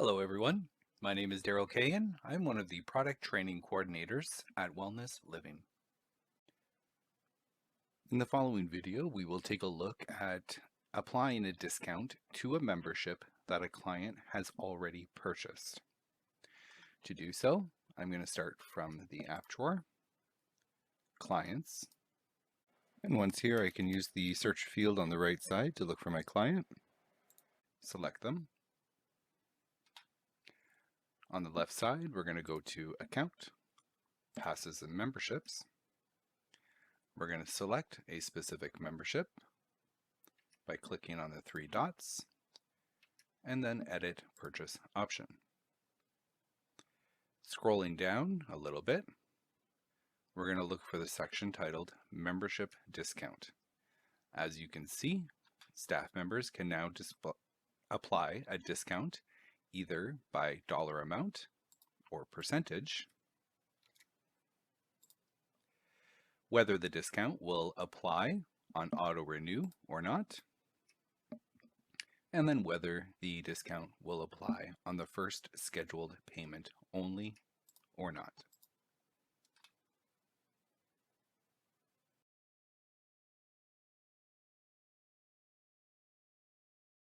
Hello, everyone. My name is Daryl Kayan. I'm one of the product training coordinators at Wellness Living. In the following video, we will take a look at applying a discount to a membership that a client has already purchased. To do so, I'm going to start from the app drawer, Clients, and once here I can use the search field on the right side to look for my client, select them. On the left side, we're going to go to Account, Passes and Memberships. We're going to select a specific membership by clicking on the three dots and then Edit Purchase option. Scrolling down a little bit, we're going to look for the section titled Membership Discount. As you can see, staff members can now apply a discount either by dollar amount or percentage, whether the discount will apply on auto renew or not, and then whether the discount will apply on the first scheduled payment only or not.